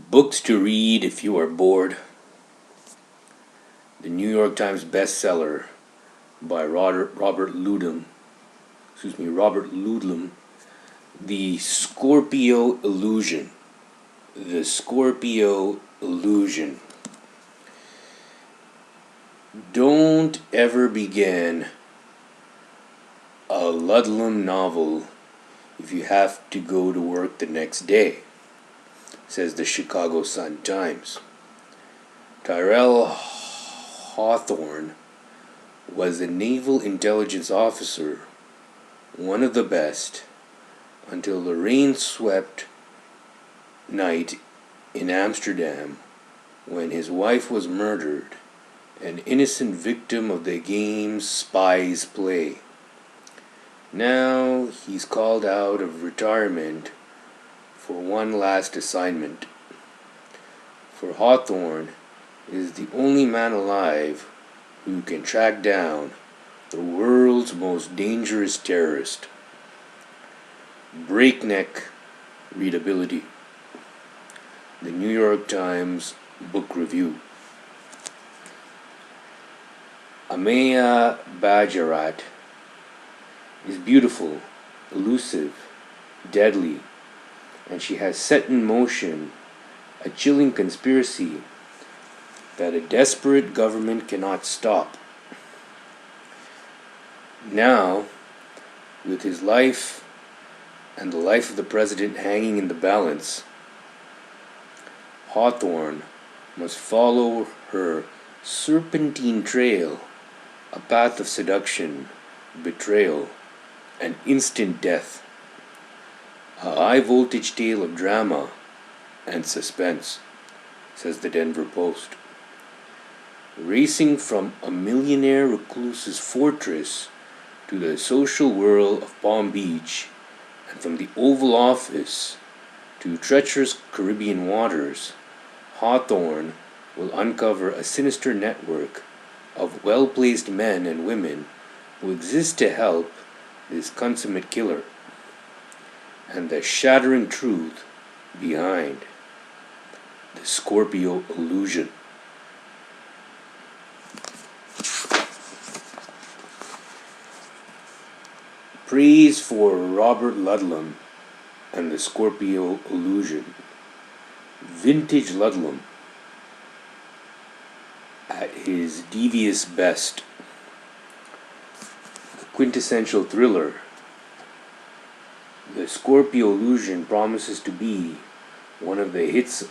Books to read if you are bored. The New York Times bestseller by Robert Ludlum. Robert Ludlum. The Scorpio Illusion. The Scorpio Illusion. Don't ever begin a Ludlum novel if you have to go to work the next day, says the Chicago Sun-Times. Tyrell Hawthorne was a naval intelligence officer, one of the best, until the rain-swept night in Amsterdam when his wife was murdered, an innocent victim of the game's spies play. Now he's called out of retirement for one last assignment. For Hawthorne is the only man alive who can track down the world's most dangerous terrorist. Breakneck readability. The New York Times Book Review. Ameya Bajarat is beautiful, elusive, deadly, and she has set in motion a chilling conspiracy that a desperate government cannot stop. Now, with his life and the life of the president hanging in the balance, Hawthorne must follow her serpentine trail, a path of seduction, betrayal, and instant death. A high-voltage tale of drama and suspense, says the Denver Post. Racing from a millionaire recluse's fortress to the social whirl of Palm Beach, and from the Oval Office to treacherous Caribbean waters, Hawthorne will uncover a sinister network of well-placed men and women who exist to help this consummate killer, and the shattering truth behind the Scorpio Illusion. Praise for Robert Ludlum and the Scorpio Illusion. Vintage Ludlum at his devious best. The quintessential thriller. The Scorpio Illusion promises to be one of the hits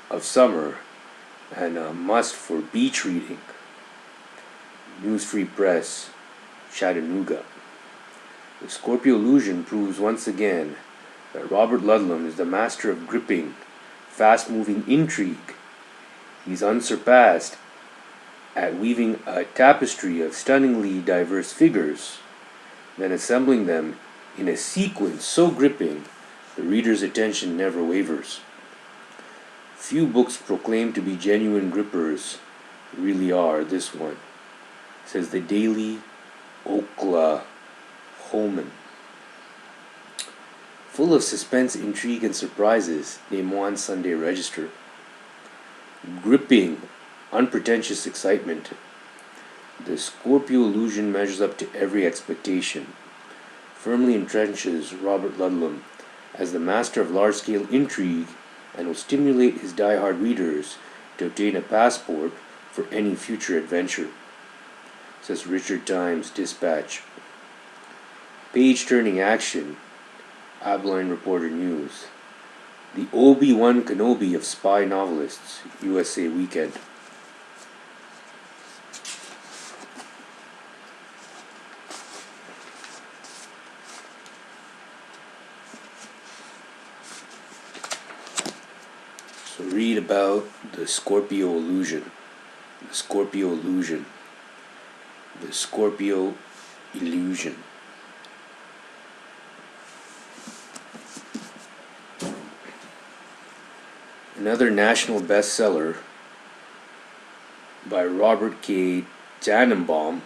of summer and a must for beach reading. News Free Press, Chattanooga. The Scorpio Illusion proves once again that Robert Ludlum is the master of gripping, fast-moving intrigue. He's unsurpassed at weaving a tapestry of stunningly diverse figures, then assembling them in a sequence so gripping the reader's attention never wavers. Few books proclaimed to be genuine grippers really are this one, says the Daily Oklahoman. Full of suspense, intrigue, and surprises, Des Moines Sunday Register. Gripping, unpretentious excitement. The Scorpio Illusion measures up to every expectation. Firmly entrenches Robert Ludlum as the master of large-scale intrigue and will stimulate his die-hard readers to obtain a passport for any future adventure, says Richard Times Dispatch. Page-turning action. Abilene Reporter News. The Obi-Wan Kenobi of spy novelists, USA Weekend. So read about the Scorpio Illusion. The Scorpio Illusion. The Scorpio Illusion. Another national bestseller by Robert K. Tannenbaum,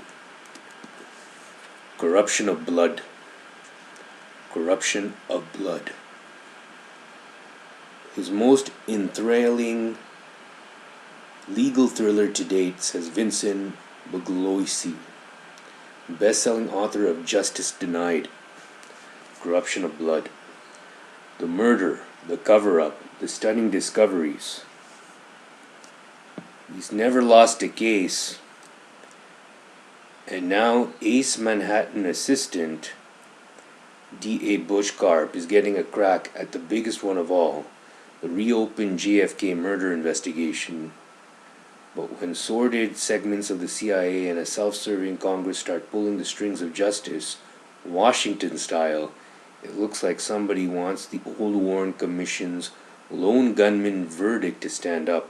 Corruption of Blood. Corruption of Blood. his most enthralling legal thriller to date, says Vincent Bugliosi, best-selling author of Justice Denied, Corruption of Blood, The Murder, The Cover-Up, The Stunning Discoveries. He's never lost a case. And now Ace Manhattan assistant D.A. Bushkarp is getting a crack at the biggest one of all, the reopened JFK murder investigation. But when sordid segments of the CIA and a self-serving Congress start pulling the strings of justice, Washington style, it looks like somebody wants the old Warren Commission's lone gunman verdict to stand up.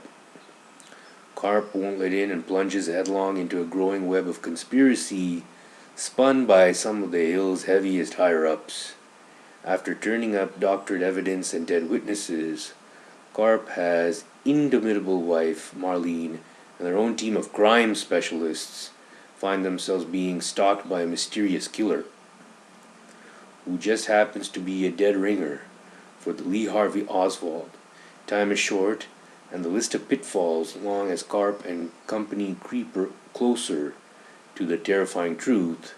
Karp won't let in and plunges headlong into a growing web of conspiracy spun by some of the Hill's heaviest higher-ups. After turning up doctored evidence and dead witnesses, Karp has indomitable wife, Marlene, and their own team of crime specialists find themselves being stalked by a mysterious killer, who just happens to be a dead ringer for the Lee Harvey Oswald. Time is short, and the list of pitfalls long as Karp and company creep closer to the terrifying truth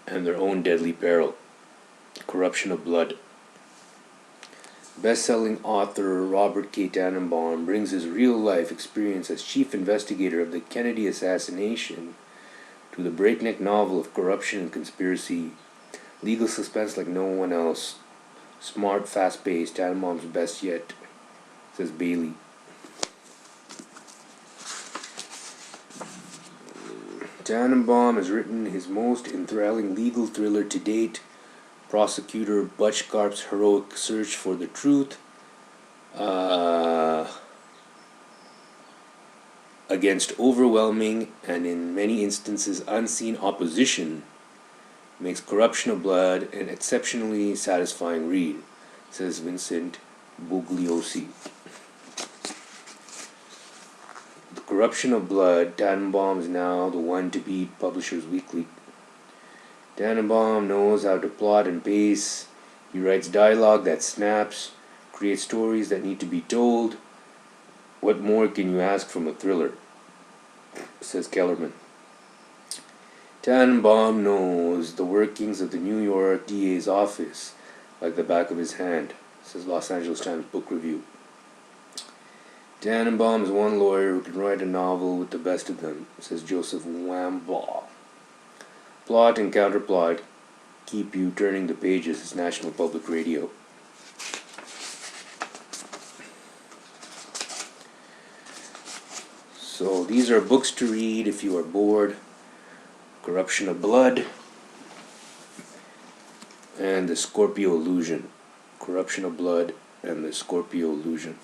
and their own deadly peril. Corruption of Blood. Best-selling author Robert K. Tannenbaum brings his real-life experience as chief investigator of the Kennedy assassination to the breakneck novel of corruption and conspiracy. Legal suspense like no one else. Smart, fast-paced, Tannenbaum's best yet, says Bailey. Tannenbaum has written his most enthralling legal thriller to date, prosecutor Butch Karp's heroic search for the truth against overwhelming and in many instances unseen opposition makes Corruption of Blood an exceptionally satisfying read, says Vincent Bugliosi. The Corruption of Blood, Tannenbaum is now the one to beat Publishers Weekly. Tannenbaum knows how to plot and pace. He writes dialogue that snaps, creates stories that need to be told. What more can you ask from a thriller? Says Kellerman. Tannenbaum knows the workings of the New York DA's office like the back of his hand, says Los Angeles Times Book Review. Tannenbaum is one lawyer who can write a novel with the best of them, says Joseph Wambaugh. Plot and counterplot keep you turning the pages, as National Public Radio. So these are books to read if you are bored. Corruption of Blood and The Scorpio Illusion. Corruption of Blood and The Scorpio Illusion.